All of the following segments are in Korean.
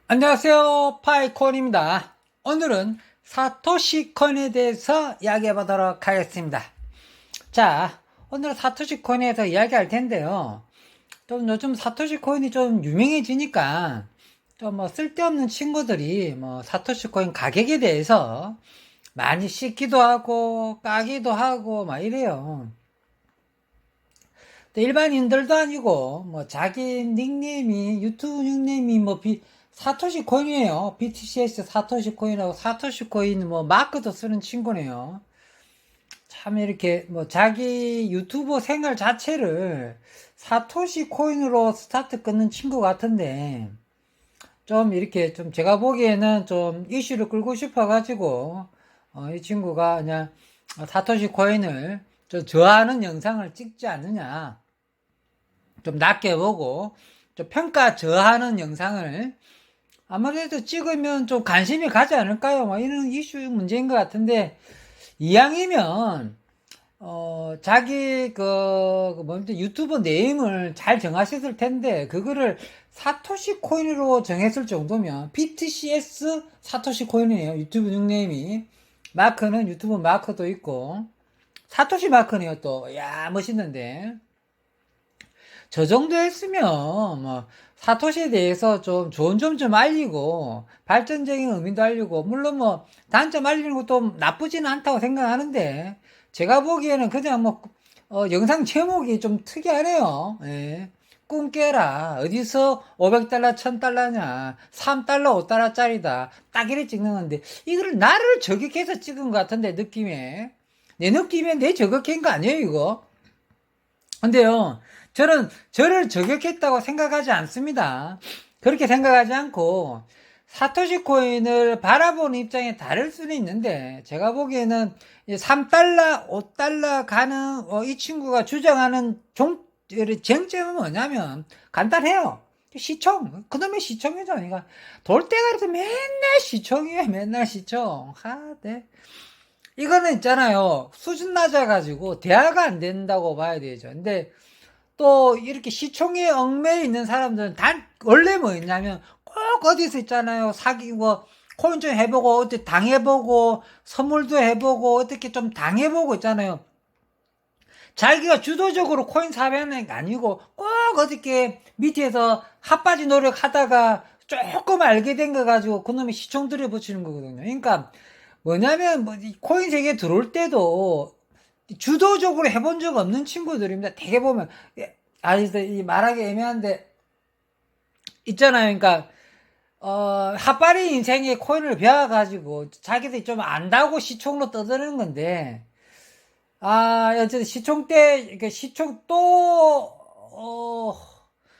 안녕하세요, 파이콘입니다. 오늘은 사토시 코인에 대해서 이야기해 보도록 하겠습니다. 자, 오늘 사토시 코인에 대해서 이야기할 텐데요. 좀 요즘 사토시 코인이 좀 유명해지니까 좀 뭐 쓸데없는 친구들이 뭐 사토시 코인 가격에 대해서 많이 씻기도 하고 까기도 하고 막 이래요. 일반인들도 아니고 뭐 자기 닉네임이 유튜브 닉네임이 뭐 사토시 코인이에요. BTCS 사토시 코인하고 사토시 코인 뭐 마크도 쓰는 친구네요. 참 이렇게 뭐 자기 유튜버 생활 자체를 사토시 코인으로 스타트 끊는 친구 같은데 좀 이렇게 좀 제가 보기에는 좀 이슈를 끌고 싶어 가지고 이 친구가 그냥 사토시 코인을 좀 저하는 영상을 찍지 않느냐, 좀 낮게 보고 좀 평가 저하는 영상을 아무래도 찍으면 좀 관심이 가지 않을까요? 뭐 이런 이슈 문제인 것 같은데, 이왕이면 자기 유튜브 네임을 잘 정하셨을 텐데 그거를 사토시 코인으로 정했을 정도면 BTCS 사토시 코인이에요. 유튜브 닉네임이. 마크는 유튜브 마크도 있고 사토시 마크네요. 또 야 멋있는데, 저 정도 했으면 뭐 사토시에 대해서 좀 좋은 점 좀 알리고 발전적인 의미도 알리고, 물론 뭐 단점 알리는 것도 나쁘지는 않다고 생각하는데, 제가 보기에는 그냥 뭐 영상 제목이 좀 특이하네요. 예. 꿈 깨라. 어디서 500달러 1000달러냐, 3달러 5달러짜리다 딱 이렇게 찍는 건데, 이거를 나를 저격해서 찍은 것 같은데, 내 느낌에 내 저격한 거 아니에요 이거? 근데요, 저를 저격했다고 생각하지 않습니다. 그렇게 생각하지 않고, 사토시 코인을 바라보는 입장에 다를 수는 있는데, 제가 보기에는 3달러, 5달러 가는, 이 친구가 주장하는 쟁점은 뭐냐면, 간단해요. 시청. 그놈의 시청이죠. 그러니까, 돌대가리에서 맨날 시청이에요. 맨날 시청. 네. 이거는 있잖아요. 수준 낮아가지고 대화가 안 된다고 봐야 되죠. 근데 또 이렇게 시총에 얽매여 있는 사람들은 원래 뭐 있냐면 꼭 어디서 있잖아요. 사기고, 코인 좀 해보고, 어떻게 당해보고, 선물도 해보고, 어떻게 좀 당해보고 있잖아요. 자기가 주도적으로 코인 사업하는 게 아니고, 꼭 어떻게 밑에서 핫바지 노력하다가 조금 알게 된 거 가지고 그놈이 시총 들여붙이는 거거든요. 그러니까, 뭐냐면, 코인 세계에 들어올 때도 주도적으로 해본 적 없는 친구들입니다. 되게 보면, 이 말하기 애매한데, 있잖아요. 그러니까, 핫바리 인생에 코인을 배워가지고, 자기들이 좀 안다고 시총로 떠드는 건데, 어쨌든 시총 때, 시총 또,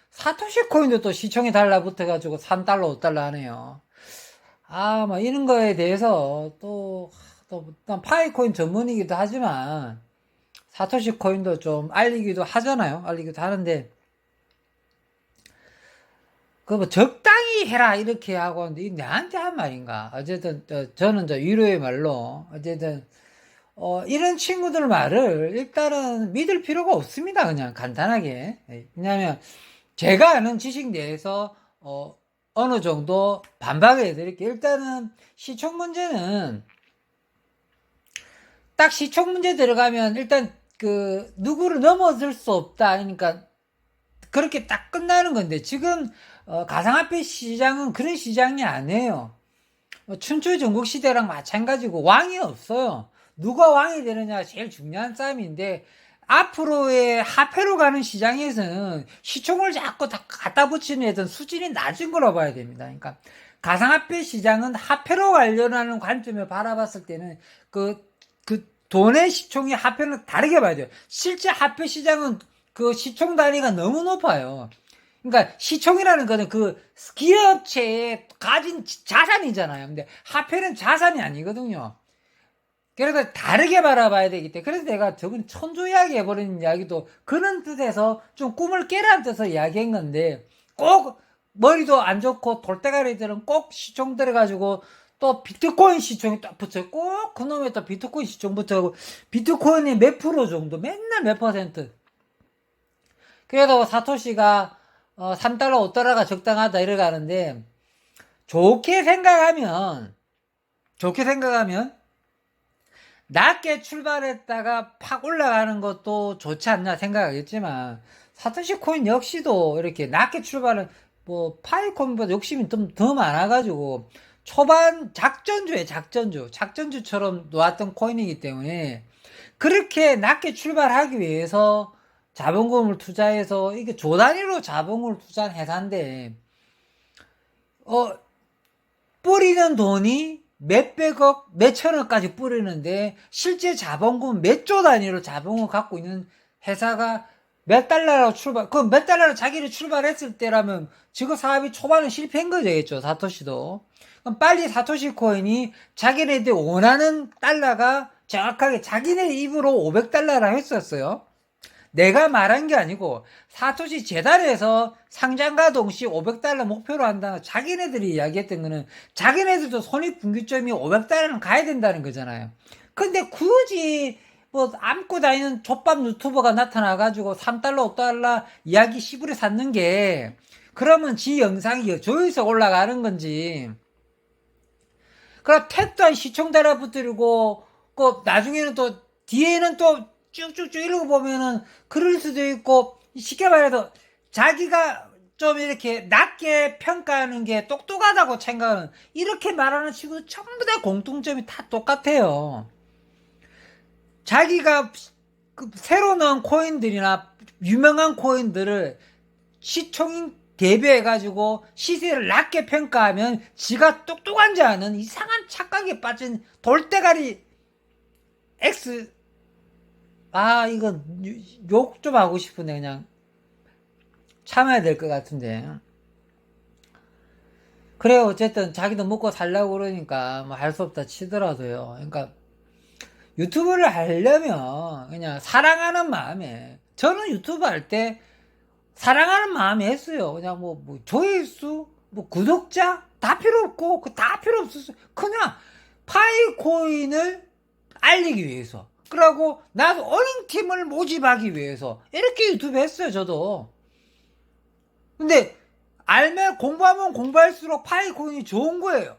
사토시 코인도 또 시총이 달라붙어가지고 3달러, 5달러 하네요. 뭐 이런 거에 대해서 난 파이코인 전문이기도 하지만 사토시 코인도 좀 알리기도 하잖아요. 알리기도 하는데, 뭐 적당히 해라 이렇게 하고 하는데, 이 나한테 한 말인가? 어쨌든 저는 위로의 말로, 어쨌든 이런 친구들 말을 일단은 믿을 필요가 없습니다. 그냥 간단하게. 왜냐하면 제가 아는 지식 내에서 어느 정도 반박해 드릴게요. 일단은 시총 문제는, 딱 시총 문제 들어가면 일단 누구를 넘어설 수 없다. 그러니까 그렇게 딱 끝나는 건데, 지금 가상화폐 시장은 그런 시장이 아니에요. 춘추 전국시대랑 마찬가지고 왕이 없어요. 누가 왕이 되느냐가 제일 중요한 싸움인데, 앞으로의 화폐로 가는 시장에서는 시총을 자꾸 다 갖다 붙이는 애들은 수준이 낮은 거로 봐야 됩니다. 그러니까 가상화폐 시장은 화폐로 관련하는 관점에 바라봤을 때는 돈의 시총이 화폐는 다르게 봐야 돼요. 실제 화폐 시장은 시총 단위가 너무 높아요. 그러니까 시총이라는 거는 기업체에 가진 자산이잖아요. 근데 화폐는 자산이 아니거든요. 그래서 다르게 바라봐야 되기 때문에, 그래서 내가 저번 천조 이야기 해버리는 이야기도 그런 뜻에서 좀 꿈을 깨라는 뜻에서 이야기한 건데, 꼭 머리도 안 좋고 돌대가리들은 꼭 시총 들어가지고 또 비트코인 시총이 딱 붙어요. 꼭 그놈의 또 비트코인 시총 붙어고 비트코인이 몇 프로 정도, 맨날 몇 퍼센트. 그래도 사토시가 3달러, 5달러가 적당하다 이러고 하는데, 좋게 생각하면 낮게 출발했다가 팍 올라가는 것도 좋지 않나 생각하겠지만, 사토시 코인 역시도 이렇게 낮게 출발은 뭐 파이코인보다 욕심이 좀 더 많아가지고 초반 작전주처럼 놓았던 코인이기 때문에, 그렇게 낮게 출발하기 위해서 자본금을 투자해서, 이게 조 단위로 자본금을 투자한 회사인데, 뿌리는 돈이 몇백억, 몇천억까지 뿌리는데, 실제 자본금 몇 조 단위로 자본금 갖고 있는 회사가 몇 달러로 그럼 몇 달러로 자기를 출발했을 때라면, 지금 사업이 초반에 실패한 거죠, 사토시도. 그럼 빨리 사토시 코인이 자기네들 원하는 달러가 정확하게 자기네 입으로 500달러라 했었어요. 내가 말한 게 아니고 사토시 재단에서 상장과 동시에 500달러 목표로 한다는 자기네들이 이야기했던 거는, 자기네들도 손익분기점이 500달러는 가야 된다는 거잖아요. 근데 굳이 뭐 안고 다니는 족밥 유튜버가 나타나가지고 3달러 5달러 이야기 시부리 샀는 게, 그러면 지 영상이 조회수 올라가는 건지, 그럼 택도 한 시청 달아붙들고, 나중에는 또 뒤에는 또 쭉쭉쭉 읽어보면은 그럴 수도 있고, 쉽게 말해서 자기가 좀 이렇게 낮게 평가하는 게 똑똑하다고 생각하는, 이렇게 말하는 친구 전부 다 공통점이 다 똑같아요. 자기가 새로 나온 코인들이나 유명한 코인들을 시총 대비해가지고 시세를 낮게 평가하면 지가 똑똑한지 아는 이상한 착각에 빠진 돌대가리 X. 이거 욕 좀 하고 싶은데 그냥 참아야 될 것 같은데. 그래, 어쨌든 자기도 먹고 살려고 그러니까 뭐 할 수 없다 치더라도요. 그러니까 유튜브를 하려면 그냥 사랑하는 마음에, 저는 유튜브 할 때 사랑하는 마음에 했어요. 그냥 뭐 조회수, 뭐 구독자 다 필요 없고, 다 필요 없었어요. 그냥 파이코인을 알리기 위해서, 그러고 나도 어닝팀을 모집하기 위해서 이렇게 유튜브 했어요, 저도. 근데 알면, 공부하면 공부할수록 파이코인이 좋은 거예요.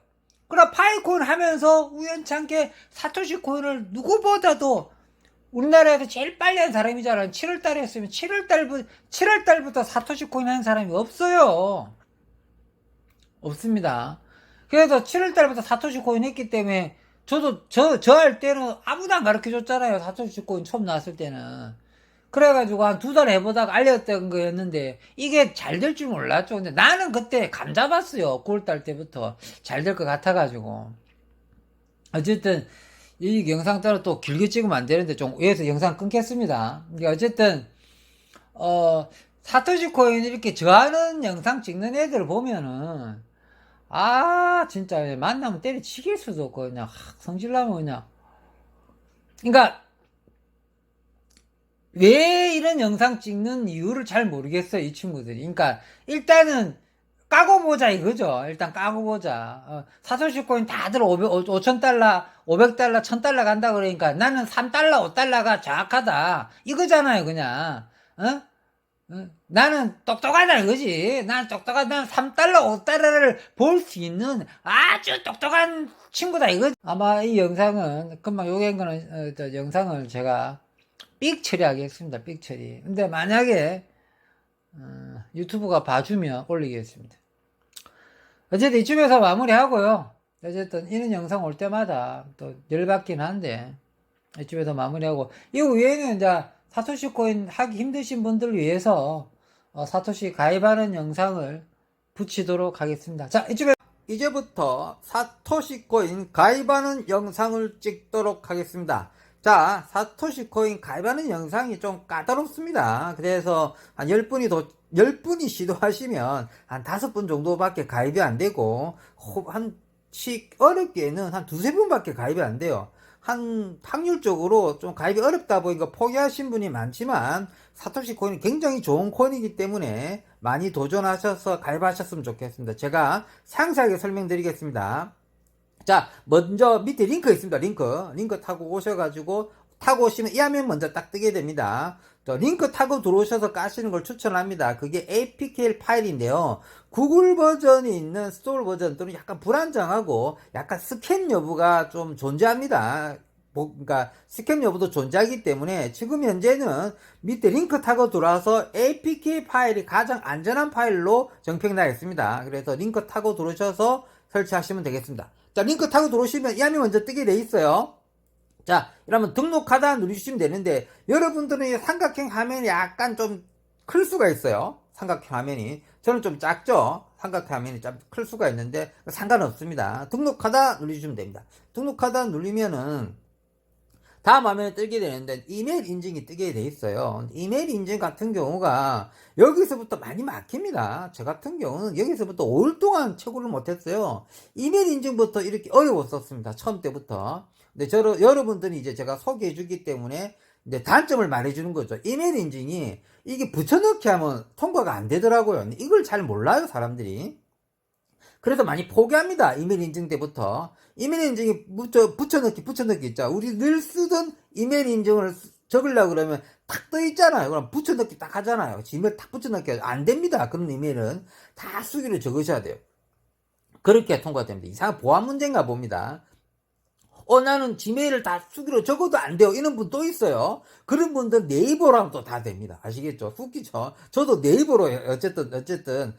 그럼 파이코인 하면서 우연찮게 사토시 코인을 누구보다도 우리나라에서 제일 빨리 한 사람이잖아요. 7월달에 했으면 7월달부터 사토시 코인 한 사람이 없어요. 없습니다. 그래서 7월달부터 사토시 코인 했기 때문에, 저도 저 할 때는 아무도 안 가르쳐 줬잖아요. 사토시 코인 처음 나왔을 때는. 그래가지고 한 2달 해보다가 알렸던 거였는데, 이게 잘 될 줄 몰랐죠. 근데 나는 그때 감 잡았어요. 9월달 때부터 잘 될 것 같아가지고. 어쨌든 이 영상 따라 또 길게 찍으면 안 되는데 좀 여기서 영상 끊겠습니다. 그러니까 어쨌든 사토시 코인 이렇게 저하는 영상 찍는 애들 보면은, 진짜 만나면 때려치길 수도 없고 그냥 성질나면 그냥. 그러니까 왜 이런 영상 찍는 이유를 잘 모르겠어요, 이 친구들이. 그러니까 일단은 까고 보자 이거죠. 일단 까고 보자. 사토시 코인 다들 5,000달러, 500달러, 1,000달러 간다 그러니까 나는 3달러, 5달러가 정확하다 이거잖아요, 그냥. 나는 똑똑하다 이거지. 난 똑똑하다. 난 3달러, 5달러를 볼 수 있는 아주 똑똑한 친구다 이거지. 아마 이 영상은 금방 요기한 거는 영상을 제가 삑 처리하겠습니다. 삑 처리. 근데 만약에 유튜브가 봐주면 올리겠습니다. 어쨌든 이쯤에서 마무리하고요. 어쨌든 이런 영상 올 때마다 또 열받긴 한데 이쯤에서 마무리하고, 이거 외에는 이제 사토시 코인 하기 힘드신 분들 위해서 사토시 가입하는 영상을 붙이도록 하겠습니다. 자, 이제부터 사토시 코인 가입하는 영상을 찍도록 하겠습니다. 자, 사토시 코인 가입하는 영상이 좀 까다롭습니다. 그래서 한 10분이 시도하시면 한 5분 정도밖에 가입이 안 되고, 어렵게는 한 2-3분밖에 가입이 안 돼요. 확률적으로 좀 가입이 어렵다 보니까 포기하신 분이 많지만, 사토시 코인이 굉장히 좋은 코인이기 때문에 많이 도전하셔서 가입하셨으면 좋겠습니다. 제가 상세하게 설명드리겠습니다. 자, 먼저 밑에 링크 있습니다. 링크 타고 오셔가지고, 타고 오시면 이 화면 먼저 딱 뜨게 됩니다. 링크 타고 들어오셔서 까시는 걸 추천합니다. 그게 APK 파일인데요. 구글 버전이 있는 스토어 버전 또는 약간 불안정하고 약간 스캔 여부가 좀 존재합니다. 그러니까 스캔 여부도 존재하기 때문에 지금 현재는 밑에 링크 타고 들어와서 APK 파일이 가장 안전한 파일로 정평나 있습니다. 그래서 링크 타고 들어오셔서 설치하시면 되겠습니다. 자, 링크 타고 들어오시면 이 화면이 먼저 뜨게 돼 있어요. 자, 이러면 등록하다 누르시면 되는데, 여러분들은 이 삼각형 화면이 약간 좀 클 수가 있어요. 삼각형 화면이. 저는 좀 작죠? 삼각형 화면이 좀 클 수가 있는데, 상관없습니다. 등록하다 누르시면 됩니다. 등록하다 누르면은, 다음 화면에 뜨게 되는데, 이메일 인증이 뜨게 돼 있어요. 이메일 인증 같은 경우가, 여기서부터 많이 막힙니다. 저 같은 경우는 여기서부터 5일 동안 최고를 못했어요. 이메일 인증부터 이렇게 어려웠었습니다. 처음 때부터. 근데 여러분들이 이제 제가 소개해 주기 때문에 이제 단점을 말해 주는 거죠. 이메일 인증이 이게 붙여넣기 하면 통과가 안 되더라고요. 이걸 잘 몰라요, 사람들이. 그래서 많이 포기합니다. 이메일 인증 때부터. 이메일 인증이 붙여넣기 있죠. 우리 늘 쓰던 이메일 인증을 적으려고 그러면 탁 떠 있잖아요. 그럼 붙여넣기 딱 하잖아요. 지메일 탁 붙여넣기 안 됩니다. 그런 이메일은 다 수기로 적으셔야 돼요. 그렇게 통과됩니다. 이상한 보안 문제인가 봅니다. 나는 지메일을 다 수기로 적어도 안 돼요. 이런 분 또 있어요. 그런 분들 네이버로 하면 또 다 됩니다. 아시겠죠? 웃기죠? 저도 네이버로 어쨌든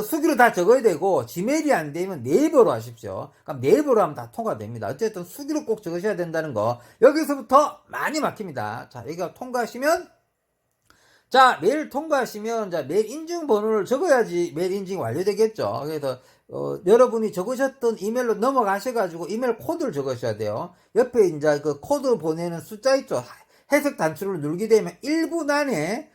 수기로 다 적어야 되고, 지메일이 안 되면 네이버로 하십시오. 그럼 네이버로 하면 다 통과됩니다. 어쨌든 수기로 꼭 적으셔야 된다는 거. 여기서부터 많이 막힙니다. 자, 여기가 통과하시면, 자, 메일 통과하시면, 자, 메일 인증 번호를 적어야지 메일 인증이 완료되겠죠. 그래서, 여러분이 적으셨던 이메일로 넘어가셔가지고 이메일 코드를 적으셔야 돼요. 옆에 이제 그 코드 보내는 숫자 있죠. 해석 단추를 누르게 되면 1분 안에,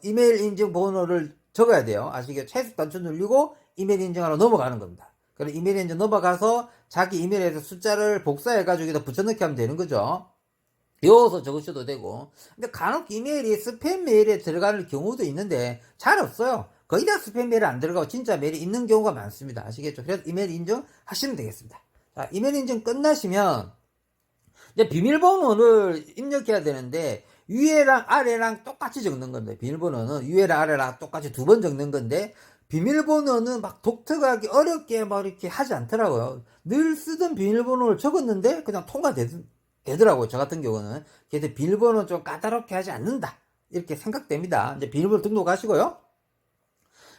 이메일 인증 번호를 적어야 돼요. 아시겠죠? 해석 단추 누르고 이메일 인증하러 넘어가는 겁니다. 그럼 이메일 인증 넘어가서 자기 이메일에서 숫자를 복사해가지고 여기다 붙여넣기 하면 되는 거죠. 외워서 적으셔도 되고. 근데 간혹 이메일이 스팸 메일에 들어가는 경우도 있는데 잘 없어요. 거의 다 스팸 메일이 안 들어가고 진짜 메일이 있는 경우가 많습니다. 아시겠죠? 그래서 이메일 인증 하시면 되겠습니다. 자, 이메일 인증 끝나시면 이제 비밀번호를 입력해야 되는데, 위에랑 아래랑 똑같이 적는 건데, 비밀번호는 위에랑 아래랑 똑같이 2번 적는 건데, 비밀번호는 막 독특하게 어렵게 막 이렇게 하지 않더라고요. 늘 쓰던 비밀번호를 적었는데 그냥 통과되더라고요. 저 같은 경우는. 그래서 비밀번호는 좀 까다롭게 하지 않는다, 이렇게 생각됩니다. 이제 비밀번호 등록하시고요.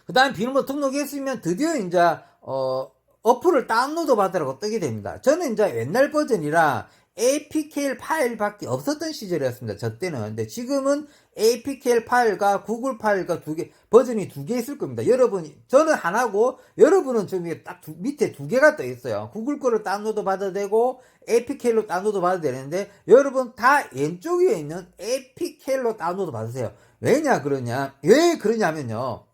그 다음에 비밀번호 등록했으면 드디어 이제 어플을 다운로드 받으라고 뜨게 됩니다. 저는 이제 옛날 버전이라 APK 파일밖에 없었던 시절이었습니다. 저 때는. 근데 지금은 APK 파일과 구글 파일과 버전이 2개 있을 겁니다. 저는 하나고, 여러분은 저기 딱 밑에 2개가 떠 있어요. 구글 거를 다운로드 받아도 되고, APK로 다운로드 받아도 되는데, 여러분 다 왼쪽 위에 있는 APK로 다운로드 받으세요. 왜 그러냐면요.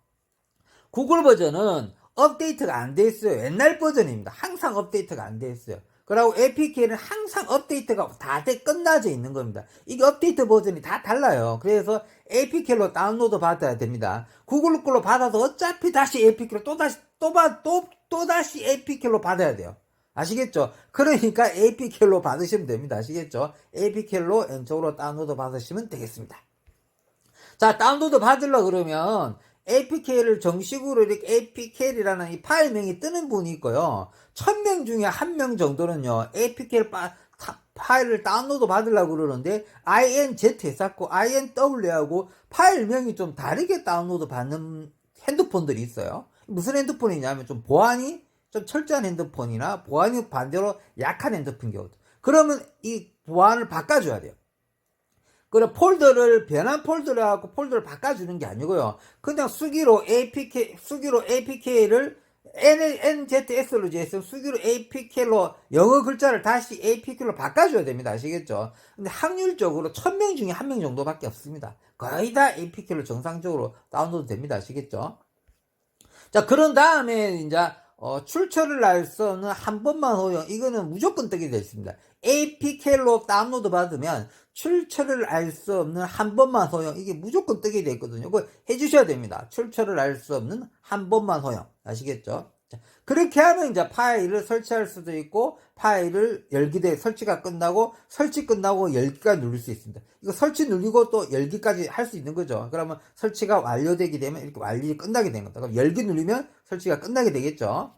구글 버전은 업데이트가 안 돼 있어요. 옛날 버전입니다. 항상 업데이트가 안 돼 있어요. 그리고 APK는 항상 업데이트가 다 끝나져 있는 겁니다. 이게 업데이트 버전이 다 달라요. 그래서 APK로 다운로드 받아야 됩니다. 구글 걸로 받아도 어차피 다시 APK로 또다시 APK로 받아야 돼요. 아시겠죠? 그러니까 APK로 받으시면 됩니다. 아시겠죠? APK로 왼쪽으로 다운로드 받으시면 되겠습니다. 자, 다운로드 받으려고 그러면 APK를 정식으로 이렇게 APK라는 이 파일명이 뜨는 분이 있고요. 1000명 중에 1명 정도는요, APK 파일을 다운로드 받으려고 그러는데, INZ 쌓고 INW하고 파일명이 좀 다르게 다운로드 받는 핸드폰들이 있어요. 무슨 핸드폰이냐면 좀 보안이 좀 철저한 핸드폰이나 보안이 반대로 약한 핸드폰 경우. 그러면 이 보안을 바꿔줘야 돼요. 그래, 변환 폴더를 하고 폴더를 바꿔주는 게 아니고요. 그냥 수기로 APK를 NZS로 제했으면 수기로 APK로 영어 글자를 다시 APK로 바꿔줘야 됩니다. 아시겠죠? 근데 확률적으로 1000명 중에 1명 정도밖에 없습니다. 거의 다 APK로 정상적으로 다운로드 됩니다. 아시겠죠? 자, 그런 다음에 이제 출처를 알 수는 한 번만 허용. 이거는 무조건 뜨게 되어 있습니다. APK로 다운로드 받으면 출처를 알 수 없는 한 번만 허용. 이게 무조건 뜨게 되어 있거든요. 그거 해주셔야 됩니다. 출처를 알 수 없는 한 번만 허용. 아시겠죠? 그렇게 하면 이제 파일을 설치할 수도 있고, 파일을 열기돼 설치가 끝나고, 설치 끝나고 열기가 누를 수 있습니다. 이거 설치 누르고 또 열기까지 할 수 있는 거죠. 그러면 설치가 완료되게 되면 이렇게 완전히 끝나게 되는 겁니다. 그럼 열기 누르면 설치가 끝나게 되겠죠.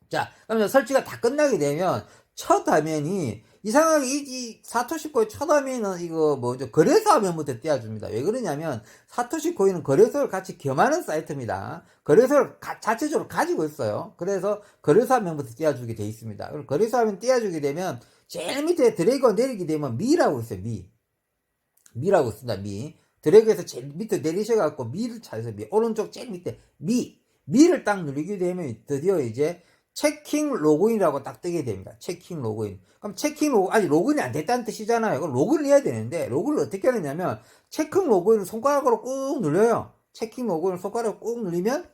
자, 그러면 설치가 다 끝나게 되면 첫 화면이 이상하게 이 사토시 코인 첫 화면은 이거 뭐죠? 거래소 화면부터 띄워줍니다. 왜 그러냐면 사토시 코인은 거래소를 같이 겸하는 사이트입니다. 거래소를 자체적으로 가지고 있어요. 그래서 거래소 화면부터 띄워주게 돼 있습니다. 그럼 거래소 화면 띄워주게 되면 제일 밑에 드래그가 내리게 되면 미라고 있어요. 미라고 있습니다. 미. 드래그해서 제일 밑에 내리셔갖고 미를 찾아서 미. 오른쪽 제일 밑에 미를 딱 누르게 되면 드디어 이제 체킹 로그인이라고 딱 뜨게 됩니다. 체킹 로그인. 그럼 체킹 로그인, 아직 로그인이 안 됐다는 뜻이잖아요. 그럼 로그인을 해야 되는데, 로그인을 어떻게 하느냐면, 체킹 로그인을 손가락으로 꾹 눌러요. 체킹 로그인을 손가락으로 꾹 누르면,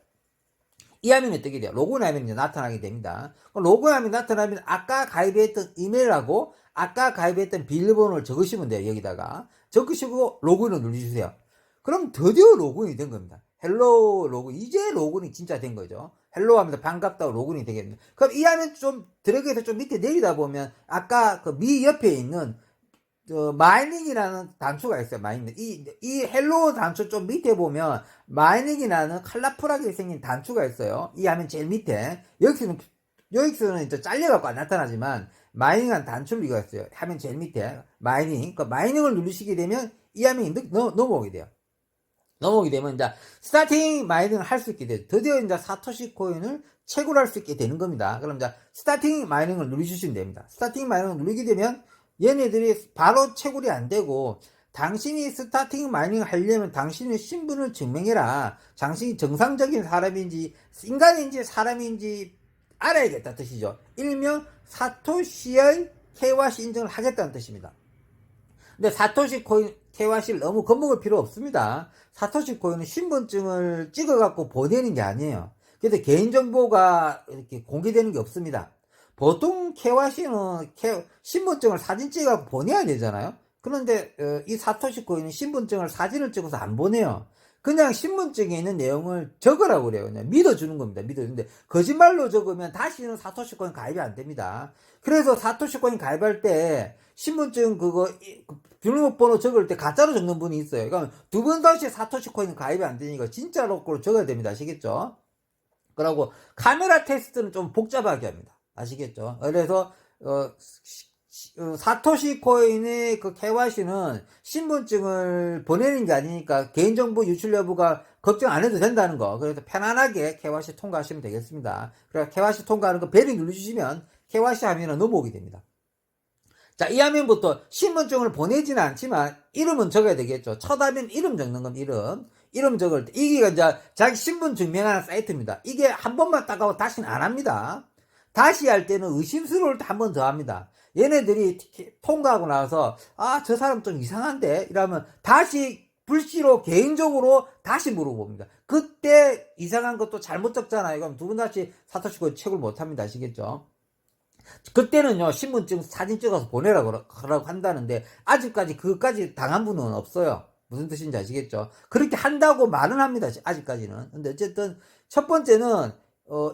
이 화면이 뜨게 돼요. 로그인 화면이 이제 나타나게 됩니다. 그럼 로그인 화면이 나타나면, 아까 가입했던 이메일하고, 아까 가입했던 비밀번호를 적으시면 돼요. 여기다가. 적으시고, 로그인을 눌러주세요. 그럼 드디어 로그인이 된 겁니다. 헬로 로그인. 이제 로그인이 진짜 된 거죠. 헬로 하면서 반갑다고 로그인이 되겠네요. 그럼 이 화면 좀 드래그해서 좀 밑에 내리다 보면 아까 그 미 옆에 있는 마이닝이라는 단추가 있어요. 마이닝. 이 헬로 단추 좀 밑에 보면 마이닝이라는 컬러풀하게 생긴 단추가 있어요. 이 화면 제일 밑에 여기서는 이제 잘려갖고 안 나타나지만 마이닝한 단추를 이거 있어요. 화면 제일 밑에 마이닝. 그 마이닝을 누르시게 되면 이 화면이 넘어오게 돼요. 넘어오게 되면 이제 스타팅 마이닝을 할 수 있게 돼요. 드디어 이제 사토시 코인을 채굴할 수 있게 되는 겁니다. 그럼 이제 스타팅 마이닝을 누르시면 됩니다. 스타팅 마이닝을 누르게 되면 얘네들이 바로 채굴이 안 되고, 당신이 스타팅 마이닝을 하려면 당신의 신분을 증명해라. 당신이 정상적인 사람인지 인간인지 사람인지 알아야겠다 뜻이죠. 일명 사토시의 KYC 인증을 하겠다는 뜻입니다. 근데 사토시 코인 KYC를 너무 겁먹을 필요 없습니다. 사토시 코인은 신분증을 찍어갖고 보내는 게 아니에요. 그래서 개인정보가 이렇게 공개되는 게 없습니다. 보통 KYC는 신분증을 사진 찍어갖고 보내야 되잖아요. 그런데 이 사토시 코인은 신분증을 사진을 찍어서 안 보내요. 그냥 신분증에 있는 내용을 적으라고 그래요. 그냥 믿어주는 겁니다. 믿어주는데 거짓말로 적으면 다시는 사토시 코인 가입이 안 됩니다. 그래서 사토시 코인 가입할 때 신분증 그거 비밀번호 적을 때 가짜로 적는 분이 있어요. 그러니까 두 번 다시 사토시 코인 가입이 안 되니까 진짜로 적어야 됩니다. 아시겠죠? 그리고 카메라 테스트는 좀 복잡하게 합니다. 아시겠죠? 그래서 사토시 코인의 그 KYC는 신분증을 보내는 게 아니니까 개인정보 유출 여부가 걱정 안 해도 된다는 거. 그래서 편안하게 KYC 통과하시면 되겠습니다. 그래서 KYC 통과하는 거 벨이 눌러주시면 KYC 화면은 넘어오게 됩니다. 자, 이 화면부터 신분증을 보내지는 않지만 이름은 적어야 되겠죠. 첫 화면 이름 적는 겁니다. 이름 적을 때 이게 이제 자기 신분 증명하는 사이트입니다. 이게 한 번만 딱 하고 다시는 안 합니다. 다시 할 때는 의심스러울 때 한 번 더 합니다. 얘네들이 통과하고 나서 저 사람 좀 이상한데 이러면 다시 불시로 개인적으로 다시 물어봅니다. 그때 이상한 것도 잘못 적잖아요. 그럼 두 분 다시 사토시 코인 채굴 못 합니다. 아시겠죠? 그때는요, 신분증 사진 찍어서 보내라고 한다는데, 아직까지 그것까지 당한 분은 없어요. 무슨 뜻인지 아시겠죠? 그렇게 한다고 말은 합니다. 아직까지는. 근데 어쨌든, 첫 번째는,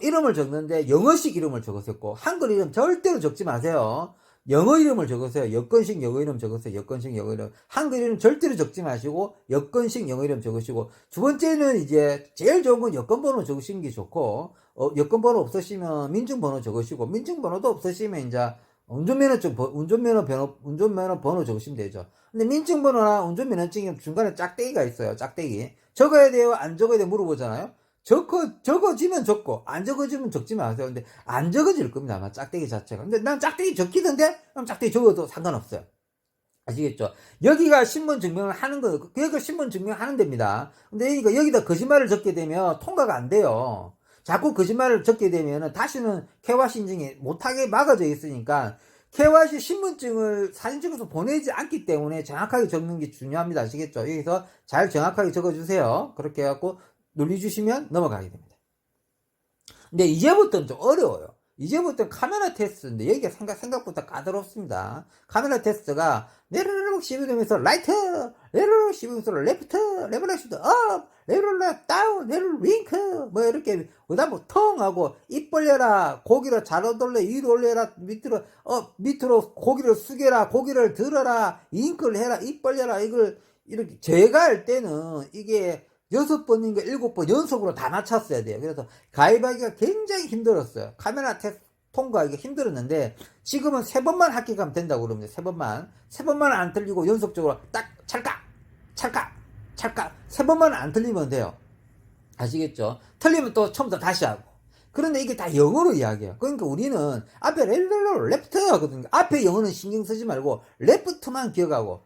이름을 적는데, 영어식 이름을 적었었고, 한글 이름 절대로 적지 마세요. 영어 이름을 적으세요. 여건식 영어 이름 적으세요. 여건식 영어 이름. 한글 이름 절대로 적지 마시고, 여건식 영어 이름 적으시고, 두 번째는 이제, 제일 좋은 건 여건번호 적으시는 게 좋고, 여권번호 없으시면 민증번호 적으시고, 민증번호도 없으시면 이제 운전면허 번호 적으시면 되죠. 근데 민증번호나 운전면허증이 중간에 짝대기가 있어요. 짝대기. 적어야 돼요? 안 적어야 돼요? 물어보잖아요? 적어지면 적고, 안 적어지면 적지 마세요. 근데 안 적어질 겁니다. 아마 짝대기 자체가. 근데 난 짝대기 적히던데? 그럼 짝대기 적어도 상관없어요. 아시겠죠? 여기가 신분 증명을 하는 거예요. 그러니까 신분 증명하는 데입니다. 근데 여기다 거짓말을 적게 되면 통과가 안 돼요. 자꾸 거짓말을 적게 되면 다시는 KYC 인증이 못하게 막아져 있으니까 KYC 신분증을 사진 찍어서 보내지 않기 때문에 정확하게 적는 게 중요합니다. 아시겠죠? 여기서 잘 정확하게 적어주세요. 그렇게 해갖고 눌러주시면 넘어가게 됩니다. 근데 이제부터는 좀 어려워요. 이제부터 카메라 테스트인데 여기가 생각보다 까다롭습니다. 카메라 테스트가 내르륵 씹으면서 라이트, 내르륵 씹으면서 레프트, 레벨러 슈트 업, 레벨러 다운, 레벨러 윙크 뭐 이렇게 그다음 텅 하고 입 벌려라, 고기를 잘로 돌려, 위로 올려라, 밑으로 고기를 숙여라, 고기를 들어라, 윙크를 해라, 입 벌려라. 이걸 이렇게 제가 할 때는 이게 6번인가 7번 연속으로 다 맞췄어야 돼요. 그래서 가입하기가 굉장히 힘들었어요. 카메라 테스트 통과하기가 힘들었는데 지금은 3번만 합격하면 된다고 그럽니다. 3번만 안 틀리고 연속적으로 딱 찰칵 3번만 안 틀리면 돼요. 아시겠죠? 틀리면 또 처음부터 다시 하고. 그런데 이게 다 영어로 이야기해요. 그러니까 우리는 앞에 레프트 하거든요. 앞에 영어는 신경 쓰지 말고 레프트만 기억하고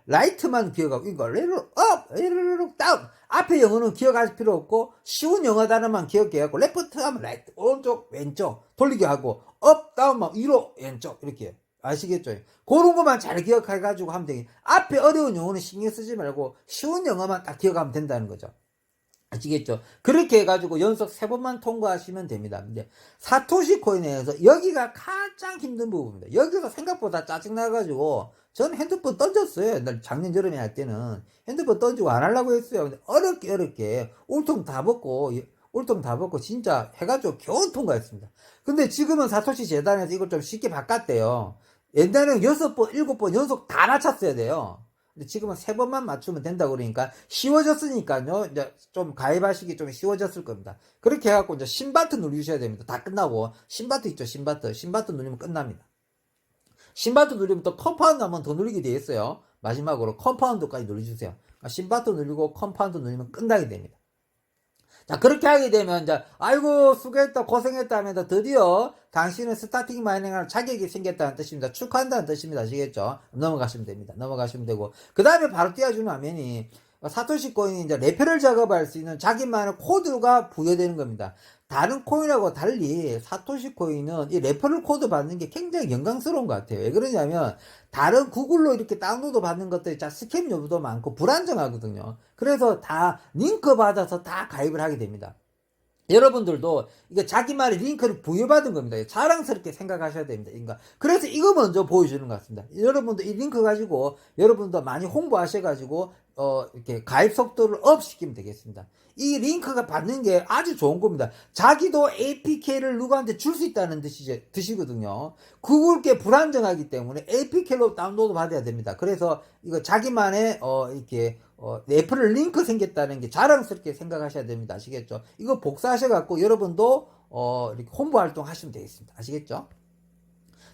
라이트만 기억하고, 그러니까 업, 다운. 앞에 영어는 기억할 필요 없고 쉬운 영어 단어만 기억해갖고 레프트 하면 라이트, 오른쪽, 왼쪽 돌리게 하고 업, 다운만 위로, 왼쪽 이렇게. 아시겠죠? 그런 것만 잘 기억해가지고 하면 되겠. 앞에 어려운 영어는 신경 쓰지 말고 쉬운 영어만 딱 기억하면 된다는 거죠. 아시겠죠? 그렇게 해가지고 연속 3번만 통과하시면 됩니다. 근데 사토시 코인에서 여기가 가장 힘든 부분입니다. 여기서 생각보다 짜증나가지고 전 핸드폰 던졌어요. 작년 여름에 할 때는 핸드폰 던지고 안 하려고 했어요. 근데 어렵게 울통 다 벗고 진짜 해가지고 겨우 통과했습니다. 근데 지금은 사토시 재단에서 이걸 좀 쉽게 바꿨대요. 옛날에는 6번, 7번 연속 다 맞췄어야 돼요. 근데 지금은 3번만 맞추면 된다고 그러니까 쉬워졌으니까요. 이제 좀 가입하시기 좀 쉬워졌을 겁니다. 그렇게 해갖고 이제 신바트 누르셔야 됩니다. 다 끝나고 신바트 있죠, 신바트 누르면 끝납니다. 신바트 누르면 또 컴파운드 한번 더 누르게 되어 있어요. 마지막으로 컴파운드까지 눌러주세요. 신바트 누르고 컴파운드 누르면 끝나게 됩니다. 자, 그렇게 하게 되면 이제 아이고 수고했다, 고생했다 하면서 드디어 당신은 스타팅 마이닝할 자격이 생겼다는 뜻입니다. 축하한다는 뜻입니다. 아시겠죠? 넘어가시면 됩니다. 넘어가시면 되고 그 다음에 바로 띄워주는 화면이 사토시 코인이 이제 레페럴 작업할 수 있는 자기만의 코드가 부여되는 겁니다. 다른 코인하고 달리 사토시 코인은 이 레퍼럴 코드 받는 게 굉장히 영광스러운 것 같아요. 왜 그러냐면 다른 구글로 이렇게 다운로드 받는 것들이 스캠 여부도 많고 불안정하거든요. 그래서 다 링크 받아서 다 가입을 하게 됩니다. 여러분들도 이게 자기만의 링크를 부여받은 겁니다. 자랑스럽게 생각하셔야 됩니다. 그러니까 그래서 이거 먼저 보여주는 것 같습니다. 여러분도 이 링크 가지고 여러분도 많이 홍보하셔가지고 이렇게 가입 속도를 업 시키면 되겠습니다. 이 링크가 받는 게 아주 좋은 겁니다. 자기도 APK를 누구한테 줄 수 있다는 뜻이거든요. 구글께 불안정하기 때문에 APK로 다운로드 받아야 됩니다. 그래서 이거 자기만의 이렇게 애플을 링크 생겼다는 게 자랑스럽게 생각하셔야 됩니다. 아시겠죠? 이거 복사하셔갖고 여러분도 이렇게 홍보 활동 하시면 되겠습니다. 아시겠죠?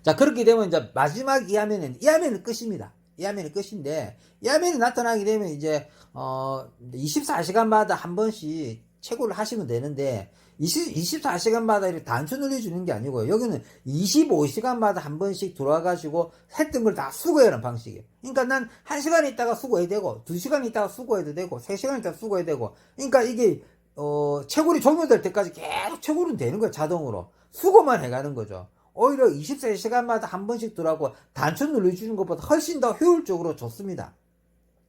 자, 그렇게 되면 이제 마지막 이 화면은 끝입니다. 이 화면이 끝인데, 이 화면이 나타나게 되면 이제 24시간마다 한 번씩 채굴을 하시면 되는데 24시간마다 이렇게 단추 눌러주는 게 아니고요. 여기는 25시간마다 한 번씩 들어와가지고 했던 걸 다 수거하는 방식이에요. 그러니까 난 1시간 있다가 수거해야 되고 2시간 있다가 수거해도 되고 3시간 있다가 수거해야 되고, 그러니까 이게 채굴이 종료될 때까지 계속 채굴은 되는 거예요. 자동으로 수거만 해가는 거죠. 오히려 24시간마다 한 번씩 들어가고 단추 눌러주는 것보다 훨씬 더 효율적으로 좋습니다.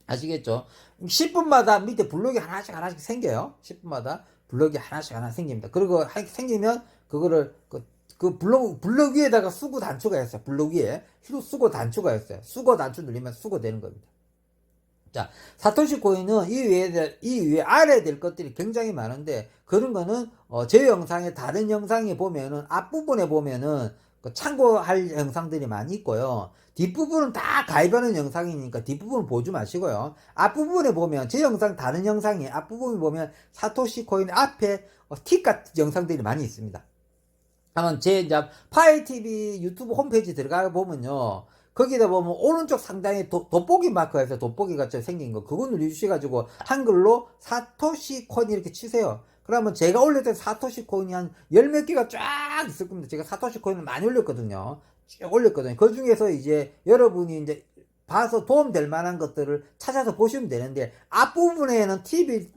아시겠죠? 10분마다 밑에 블록이 하나씩 생겨요. 10분마다 블록이 하나씩 생깁니다. 그리고 생기면 그거를 그 블록 위에다가 수거 단추가 있어요. 블록 위에 수거 단추가 있어요. 수거 단추 누르면 수거되는 겁니다. 자, 사토시 코인은 이 위에 알아야 될 것들이 굉장히 많은데, 그런 거는, 제 영상의 다른 영상에 보면은, 앞부분에 보면은, 참고할 영상들이 많이 있고요. 뒷부분은 다 가입하는 영상이니까 뒷부분 보지 마시고요. 앞부분에 보면, 제 영상 다른 영상에 앞부분에 보면, 사토시 코인 앞에 팁 같은 영상들이 많이 있습니다. 한번 이제, 파이TV 유튜브 홈페이지 들어가 보면요. 거기다 보면 오른쪽 상단에 돋보기 마크가 있어요. 돋보기가 생긴 거. 그거 누르셔가지고 한글로 사토시 코인 이렇게 치세요. 그러면 제가 올렸던 사토시 코인이 한 10몇 개가 쫙 있을 겁니다. 제가 사토시 코인을 많이 올렸거든요. 쭉 올렸거든요. 그 중에서 이제 여러분이 이제 봐서 도움될 만한 것들을 찾아서 보시면 되는데, 앞부분에는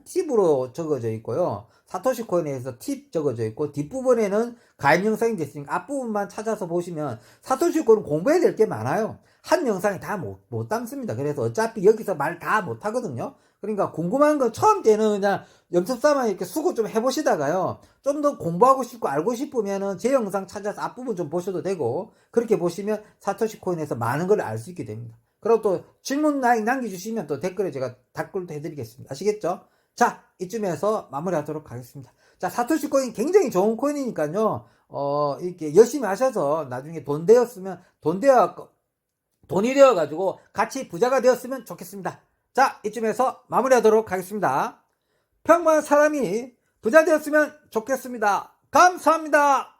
팁으로 적어져 있고요. 사토시 코인에서 팁 적어져 있고, 뒷부분에는 가입 영상이 됐으니까 앞부분만 찾아서 보시면, 사토시 코인 공부해야 될 게 많아요. 한 영상에 다 못 담습니다. 그래서 어차피 여기서 말 다 못 하거든요. 그러니까 궁금한 건 처음 때는 그냥 염습삼아 이렇게 수고 좀 해보시다가요. 좀 더 공부하고 싶고 알고 싶으면은 제 영상 찾아서 앞부분 좀 보셔도 되고, 그렇게 보시면 사토시 코인에서 많은 걸 알 수 있게 됩니다. 그리고 또 질문 남겨주시면 또 댓글에 제가 답글도 해드리겠습니다. 아시겠죠? 자, 이쯤에서 마무리하도록 하겠습니다. 자, 사토시 코인 굉장히 좋은 코인이니까요. 이렇게 열심히 하셔서 나중에 돈이 되어가지고 같이 부자가 되었으면 좋겠습니다. 자, 이쯤에서 마무리하도록 하겠습니다. 평범한 사람이 부자 되었으면 좋겠습니다. 감사합니다.